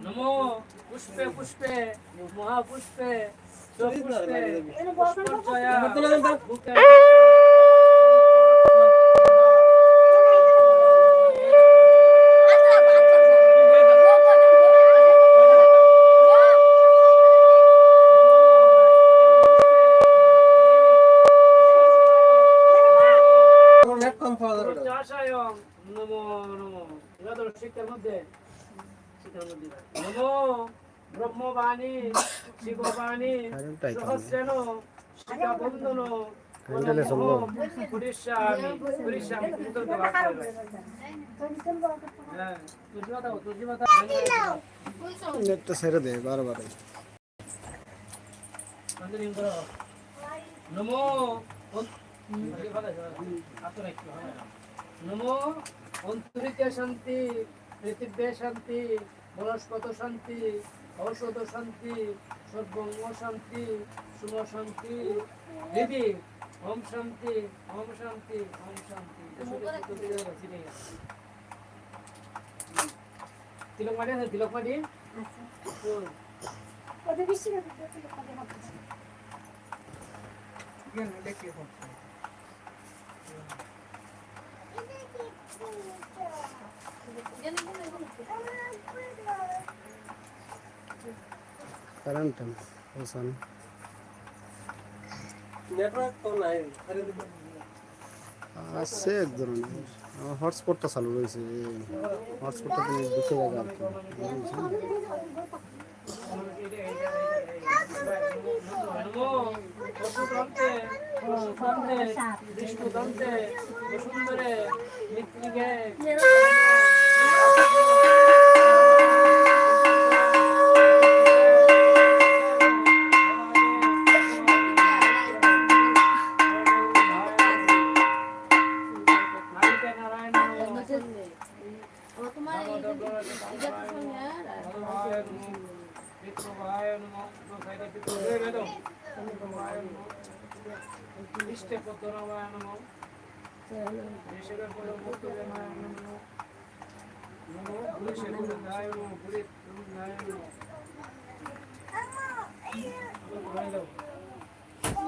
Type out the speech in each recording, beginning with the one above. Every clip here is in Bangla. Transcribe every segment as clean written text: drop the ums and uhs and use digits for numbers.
नमो पुष्पे पुष्पे महापुष्पे पुष्पे पुष्पोर्जया नमो नमो इधर शिक्षक मध्य नमो ब्रह्मवाणी शिववाणी सहस्रेनो शिखाबंधनो पुरिष्यामि उधर तो बात कर हां तुझी बताओ नेट तो सेरे दे बार-बार अंदर इन करो नमो नमो अंतरिके शांति पृथिवी शांति वनस्पत शांति औषध शांति सर्वंग शांति सुम शांति दीदी ओम शांति ओम शांति ओम शांति तिलक माटी ওদের বেশি না ये लेके हो करंट ओसन नेटवर्क तो নাই আছে এক ধরনের হটস্পটটা চালু রয়েছে হটস্পটটা তুমি ঢুকে যাবে আর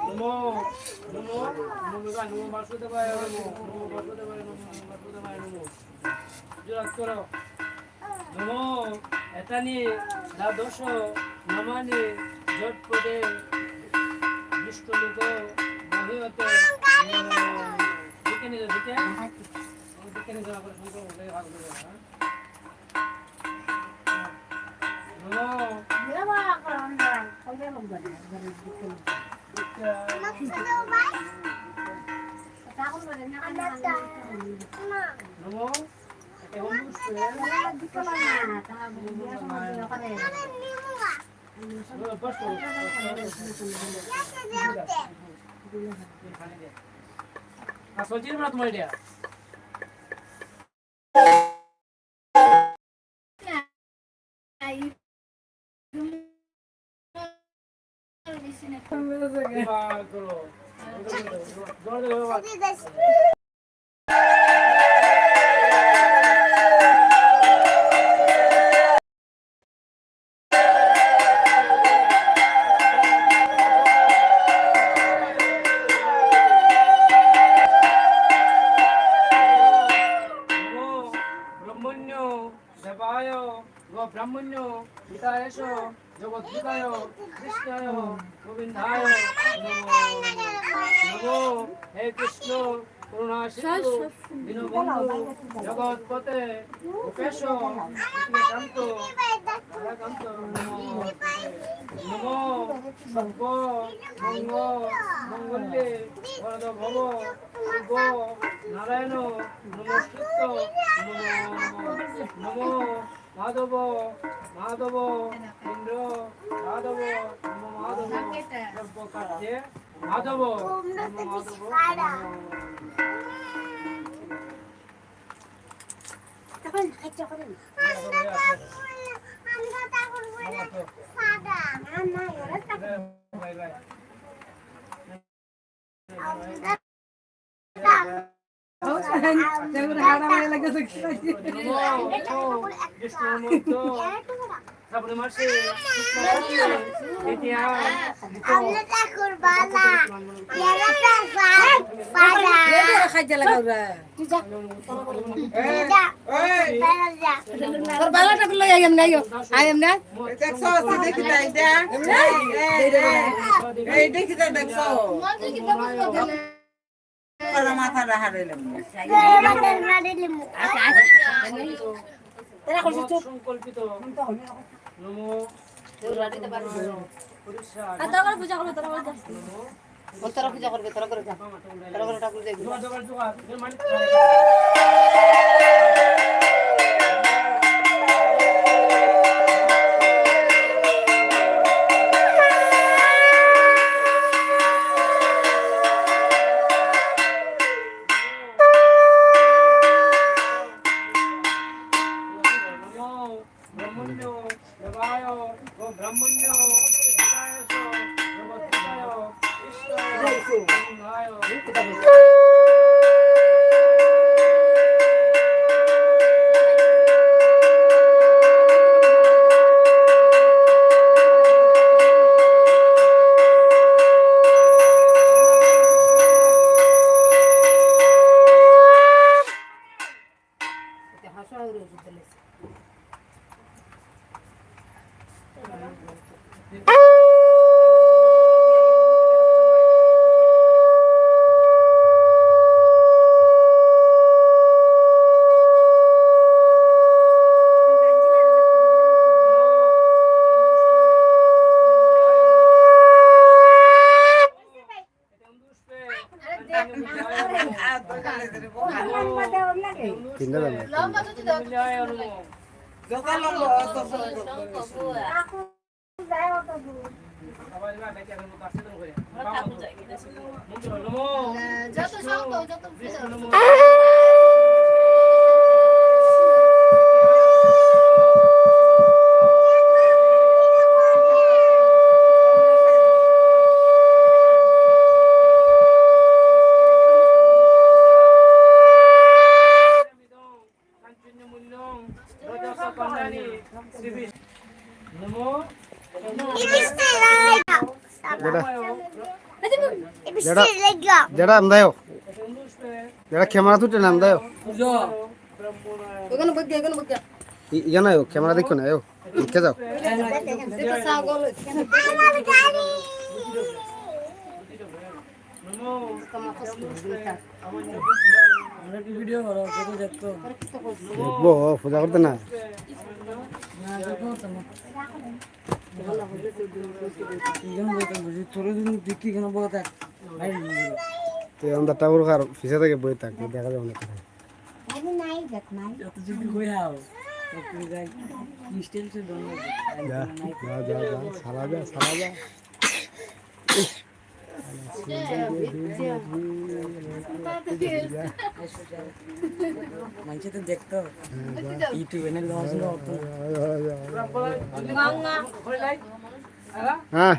नमो नमो नमो वासुदेवाय नमो वासुदेवाय नमो वासुदेवाय नमो जोर करो नमो एतानि द्वादश नामानि झटपटे दुष्टलोक महियते दिखे नहीं जा पर हमको ले भाग दे नमो মেলা করন্ডা কবে লম্বা ঘরে দিকে তাহলে বলে না नमो एवं দিকে না তা বিয়া সময় করে बस सोचिए ना तुम्हारी idea ব্রাহ্মণ্য হিতায়েশ জগদ্ধিতায় কৃষ্ণায় গোবিন্দায় নমো নমো। হে কৃষ্ণ করুণা সিন্ধু দীনবন্ধু জগৎপতে গোপেশ কান্ত কান্ত নমো সর্ব মঙ্গ মঙ্গলে বরদ ভব শিব নারায়ণ নমস্কৃত নমো মাধব মাধব ইন্দ্র মাধব নমো মাধব সর্বকার্যে মাধব নমো মাধব তখন খাইছো করেন আমরা তা করব সাদা না ওরা তা বাই বাই যেগুলো হাড়া মারা লাগে খাইতে লাগা তোর বালাটা গুলো আইম নাই আইম না দেখছো দেখি তাই দে এই দেখি তা দেখছো para matar a Harlem. সংকল্পিত নমো পূজা করবে তোরা পূজা করবে তোরা করে যা তোরা করে ঠাকুর দেখবি তিনটা দাম যেটা আমদায় যেটা ক্যামেরা তুটে না আমদায় ইয়া নাই ক্যামেরা দেখো না দেখে যাও দেখবো পূজা করতে না তুই আমাদের টাউর কার ফিসে থেকে বই থাক দেখা যাবে না সারা যা মানুষ তো দেখতো ইউটিউবে না হ্যাঁ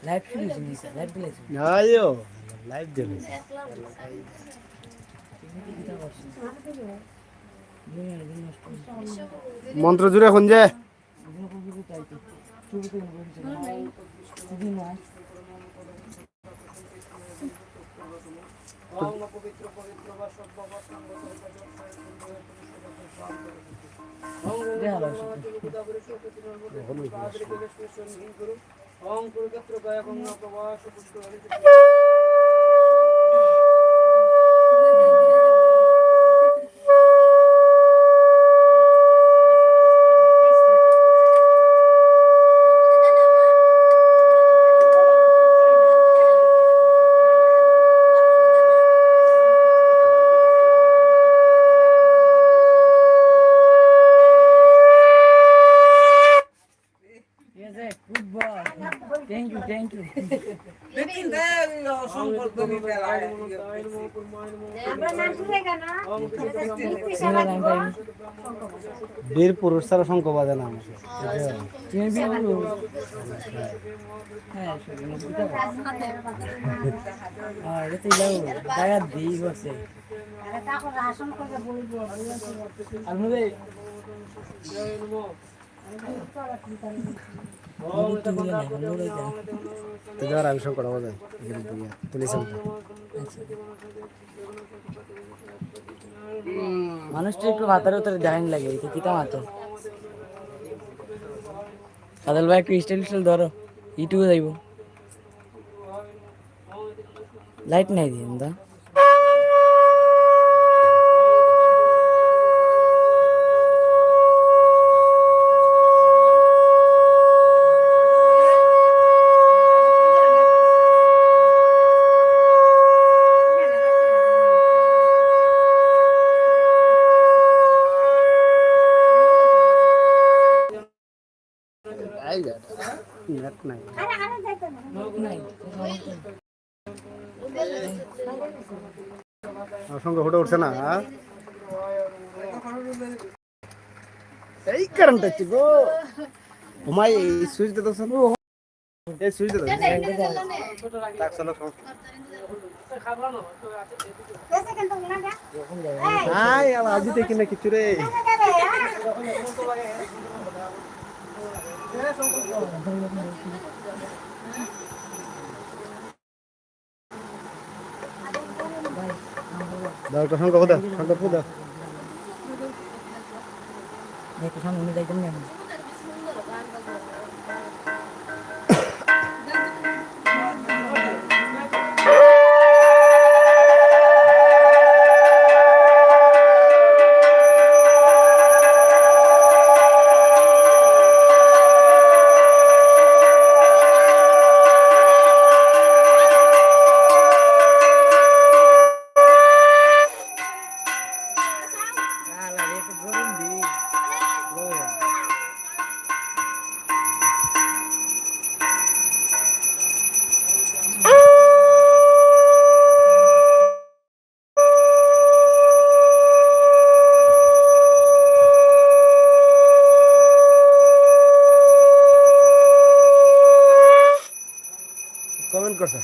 লাইভ শুনেছি লাইভ দিয়েছি আয়ো লাইভ দিলে মন্ত্র জুড়ে এখন যে ওং পবিত্র পবিত্র বা সর্ব বস্তাঙ্গ ওং কুরুক্ষেত্র গায় গঙ্গ প্রবাস পুষ্প Thank you. দেখি দেখ সংকল্প নিতে লাগে বীর পুরুষ ছাড়া শঙ্খ বাজে না আমার তুই আমি শঙ্খ বাজাই তুলিস মানুষটা একটু মাথার উত্তরে দেখান লাগে এটা কিতা মাথা সাদল ভাই একটু স্টাইল ধরো ইউটিউবে যাইব লাইট নাই দিন দা নেট নাই শঙ্খ ফুটে উঠছে না এই কারণটা হচ্ছে গো ঘুমাই এই সুইচ দিতে এই সুইচ দিতে চলো আজি দেখি না কিছু রে দাও তো শঙ্খ দাও শঙ্খ দাও দেখো সামনে যাইতাম না কমেন্ট করছে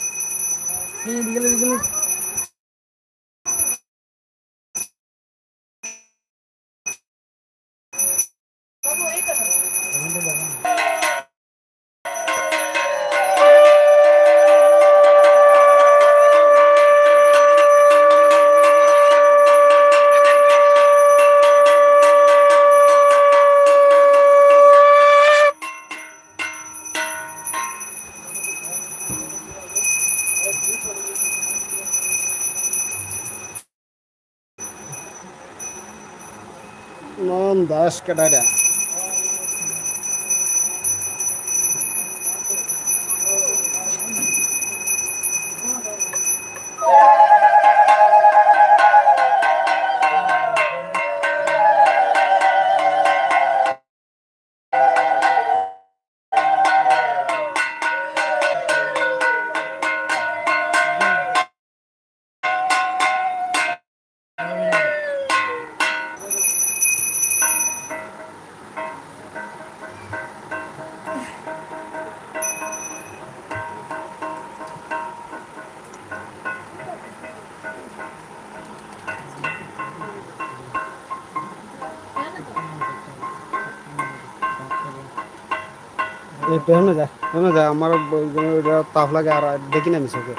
নন দাস কাটারা পেহনে যা আমার তাপ লাগে আর দেখি না আমি চোখে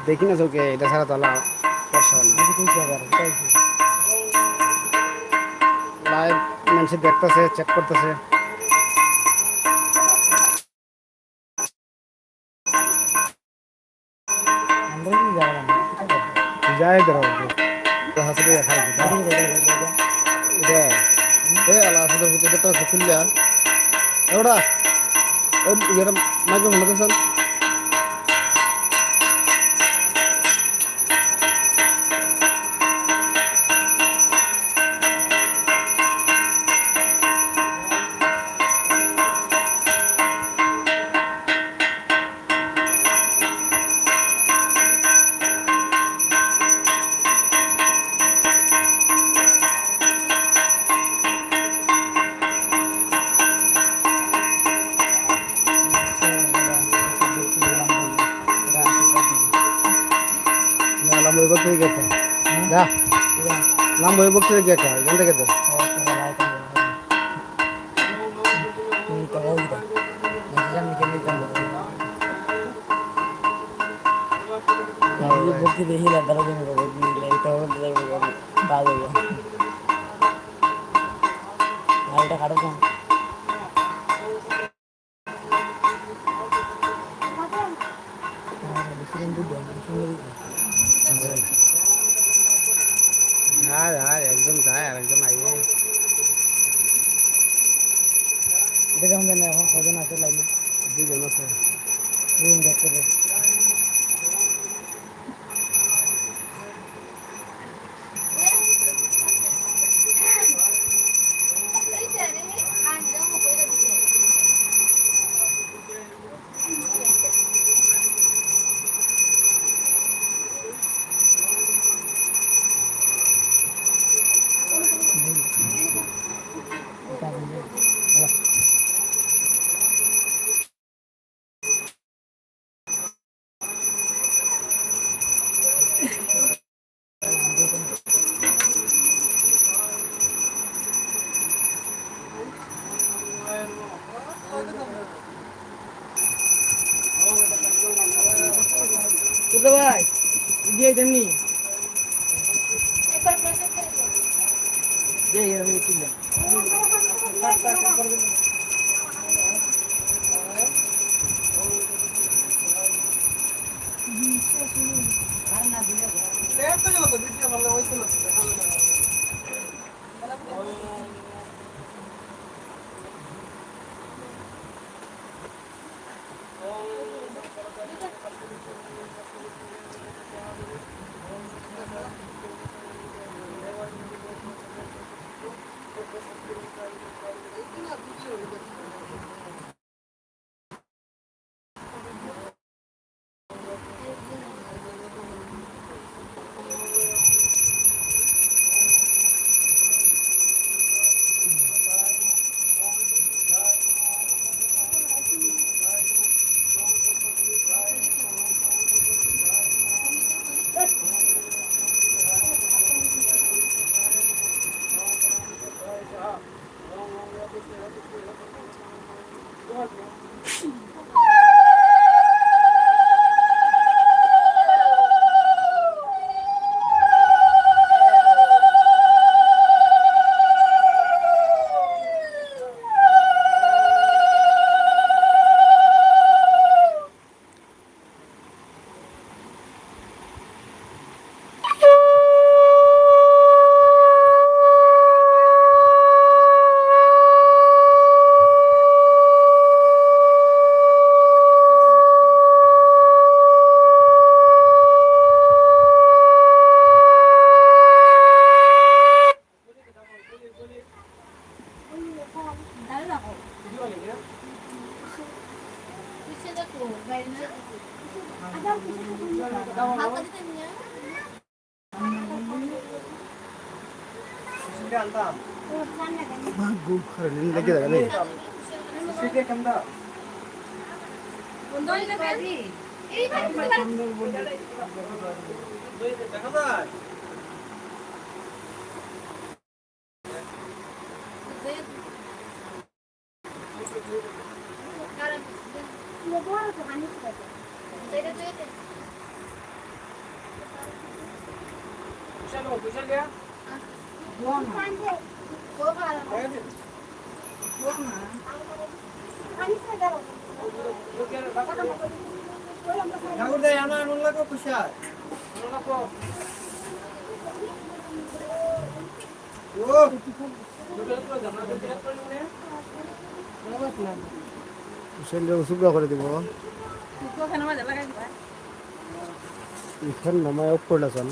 দেখি না চোখে, এটা ছাড়া তো আল্লাহ ভরসা নেই। লাইভ মানুষ দেখতেছে, চেক করতেছে। যাই ধরো হাসি দিয়ে খাই এটা আল্লাহ হাসিদের ভিতরে এটা তো খুললে ওটা ওই এটা মাইক্রোফোন দেখছেন। নাম বই বলতে গেছে যা নাম বই বলতে গেছে এখান থেকে তো ভক্তি দেখি না তারা জন্য ভালো এটা কাটো কম একজন যায় আর একজন আইয়ে এটা যেমন জানি এখন কজন আছে লাইনে দুজন আছে রুম দেখতে পাই ভাই দিয়ে তেমনি লেগে যাবে নেই ঠাকুর দেয় আমার মন লাগো কুশাল কুশালকে শুকনো করে দিব এখান নামায় অফ করলে চান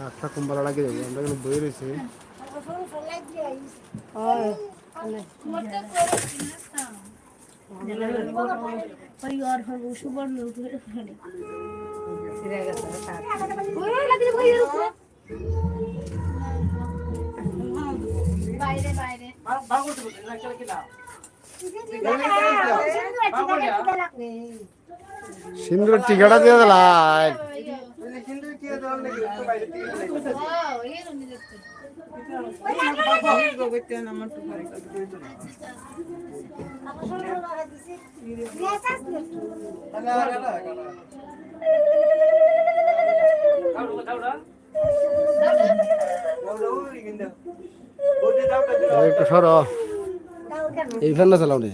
একটা কুম্বালা লাগিয়ে দেবো আমরা এখানে বই রয়েছে বাইরে বাইরে সিন্দুর টিকাটা দিয়ে দিলাই একটু সর এই ফ্যানটা চালাও নে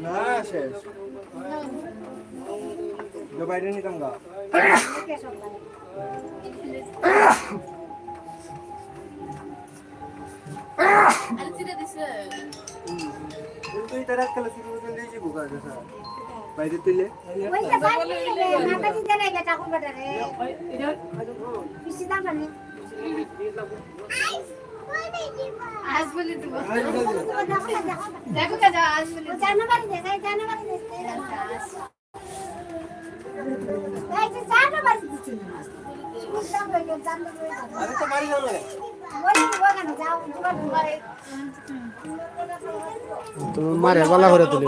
না শেষ বাইরে নিতাম গা তুই তার কালে শুরু করে দিয়েছি বুকা দেখা বাইরে তুইলে आज बोली तू देखो क्या जा आज बोली जानवर देखा जानवर देखते अरे तो मारी जाओ তুমি মারে বালা করে তুলি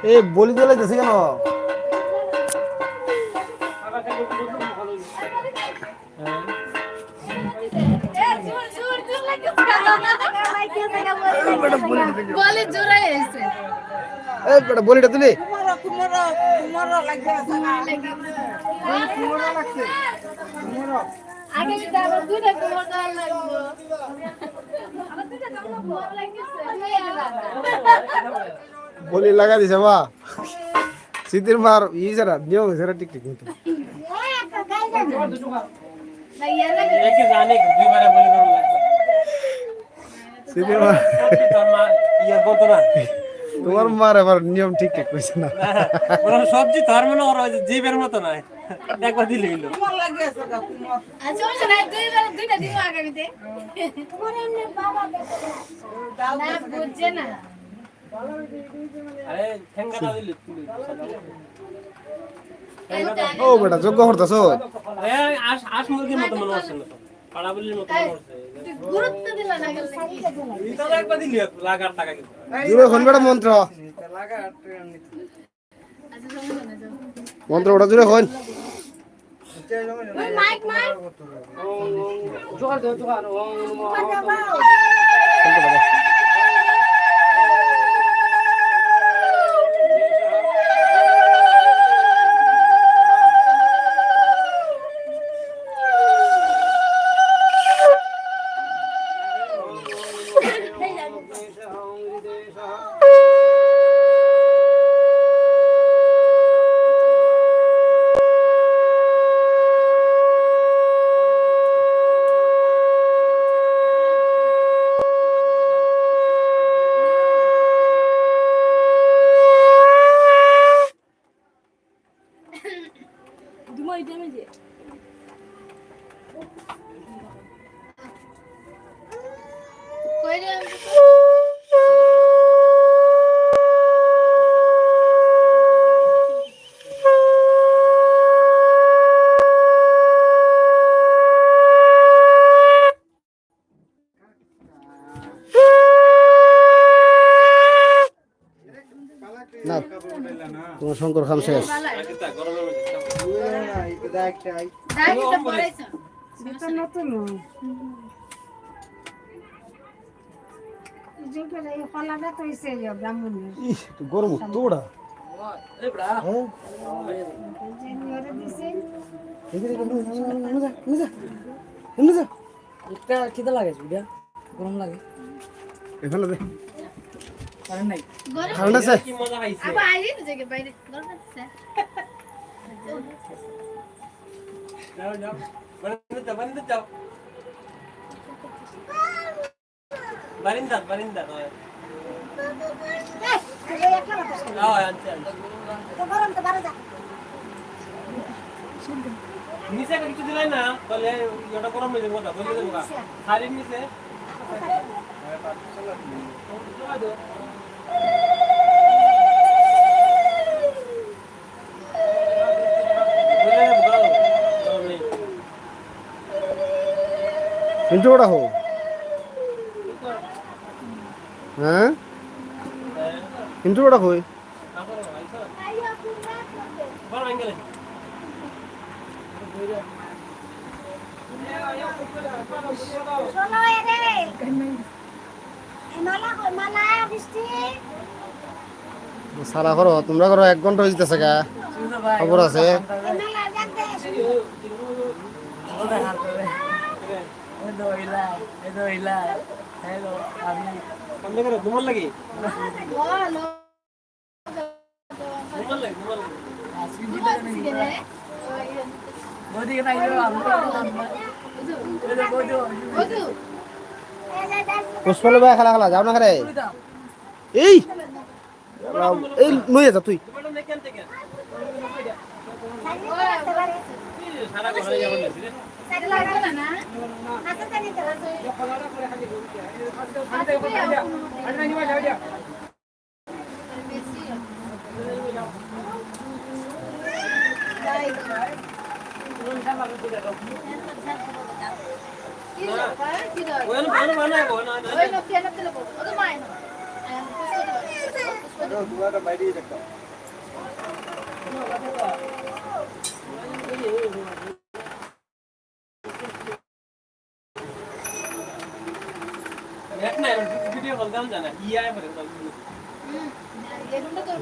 এই বলি দিলে দেশে কেন बोले जोरा ऐसे এই বেটা বলিটা তুলি आगे भी दावा दूध कुमार दाल लगो अब दूध दाल कुमार लगे বলি লাগা দিছে বা সিদ্ধির মার ই যারা নিয়ম যারা ঠিক ঠিক মতো एक जाने दुई बार बोले करो लगता সিদ্ধির মার ইয়ার বলতো না তোমার মার আবার নিয়ম ঠিক ঠিক কইছে না ওরা সবজি ধর্ম না ওরা জীবের মতো না একবার দিলে হইলো अच्छा सुना दुईटा दिनु आगामीতে তোমার এমনি বাবা না বুঝছে না আরে ঠেঙ্গাটা দিলে ও বেটা যোগ্য করতাছো আরে আশ মুরগির মতো মনে হচ্ছে না তো পাড়াবলির মতো মনে হচ্ছে গুরুত্ব দিল না গেল এটা তো একবার দিলি লাগার টাকা কিন্তু জুড়ে কোন বেটা মন্ত্র লাগা আচ্ছা শুনো না যাও মন্ত্র ওটা জুড়ে কোন ওই মাইক মাইক জোগাড় দাও জোগাড় ওম কই রে না তোমার শঙ্কর খাম শেষ দাই তো পড়াইছো ইস, তো গরম তোড়া খিদে লাগে বুঝা গরম লাগে এখানে দে গরম ঠান্ডা আছে কি মজা পাইছে আবার আইলি তো জায়গা বাইরে গরম আছে যাও যাও বারিন্দা যাও বারিন্দা হয় যাও আনতে নিচে কিছু দিলাই না তাহলে ওটা গরম হয়ে যাবে বলে দেবো শাড়ির নিচে কিন্তু ওটা হো হ্যাঁ কিন্তু ওটা হই সারা করো তোমরা করো 1 ঘন্টা হইতেছে গা খবর আছে ঘুমার লাগে পুষ্পলে ভাই খেলা খেলা যাও না রে এই এই নই যা তুই সারা ঘরে যাবেন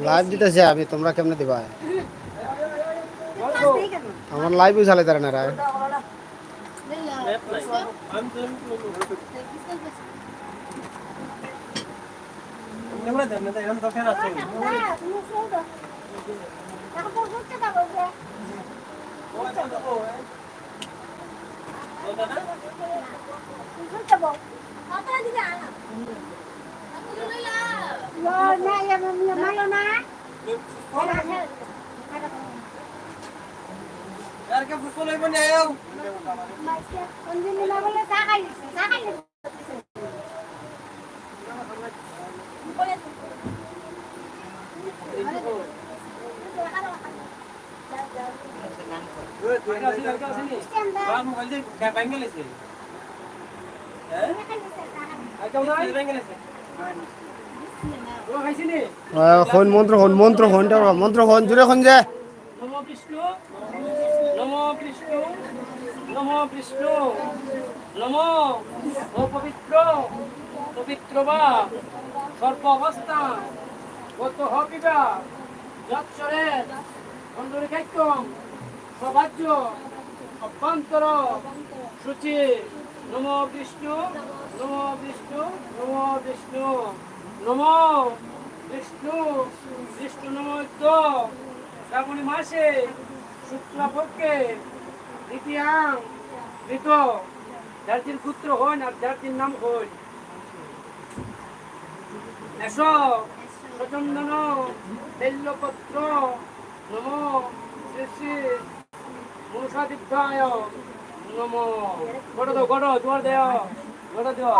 লাইভ দিতেছে আমি তোমরা কেমনে দিবা আমার লাইভই চালাই তারা না রা यार क्या फुसफुस नहीं बन आया हूँ बाल मोबाइल से क्या बैंगल है इसे बैंगल है वो कैसी नहीं হন মন্ত্র হন জুড়ে হন যায় নমো বিষ্ণু নমো বিষ্ণু নমো বিষ্ণু নমো ও পবিত্র পবিত্র বা সর্ব অবস্থা গত হবিবা যৎসরে বন্ধুরে খাইতম সবাজ্য অভ্যন্তর সূচি নমো বিষ্ণু নমো বিষ্ণু নমো বিষ্ণু নমো বিষ্ণু বিষ্ণু নমোদ্য শ্রাবণী মাসে শুক্লাপক্ষে দ্বিতীয়াং ঋত যার পুত্র হন আর যার নাম হন এস সচন্দন তেল্যপত্র নম শ্রী শ্রী মনসাদিত্যায় নমঃ। গড় দাও, গড়, জোয়ার দেও, গড় দাও।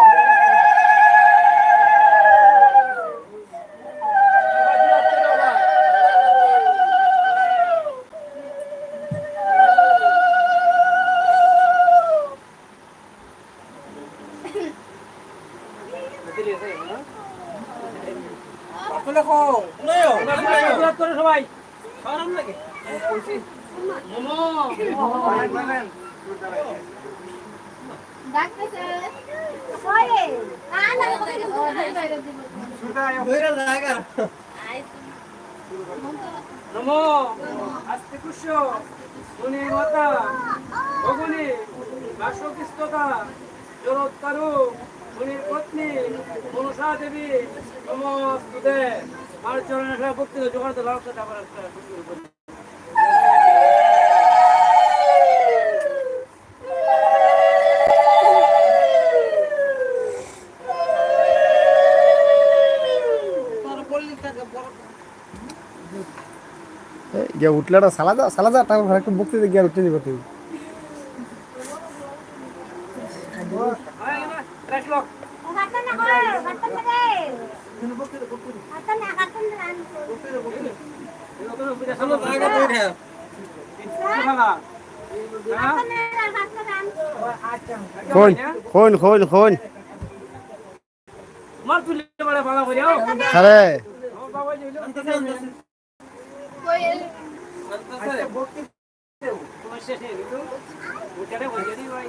আসলে কো নয় আশীর্বাদ করো সবাই। আরাম লাগে নমঃ। ডাকতেছে ওরে না ধরে লাগা নমঃ। আস্তে কুষ্য মুনি মাতা ভগনি বাসকিস্ততা জরোত্তরু মুনির পত্নী মনসা দেবী নমস্তুতে। আর চরণের সবাই বক্তৃতা জোগাড় তো লালসা আবার একটা গিয়ে উঠলে না সালা যা টাকা ভাড়া একটু বক্তৃতা গিয়ে উঠতে দিবে তুই রাখলো। কাটন না করে কাটন না রে কাটন না রান আসলে লাগা ধরে কাটন না রান খোন মার তুলে বড় ভালো করে ও আরে বাবা জইলো কই তোমার শেষে দিলো ওটারে বলে দিই ভাই।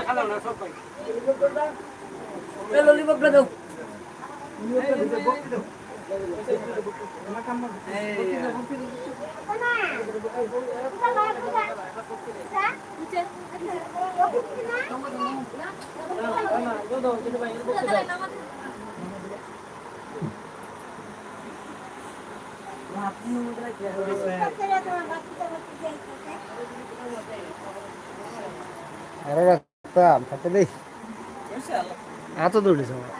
খালাম না সব ভাই ললিপপ দাও। আরে রাখতাম থাকতে দেই এত দৌড়িস আমার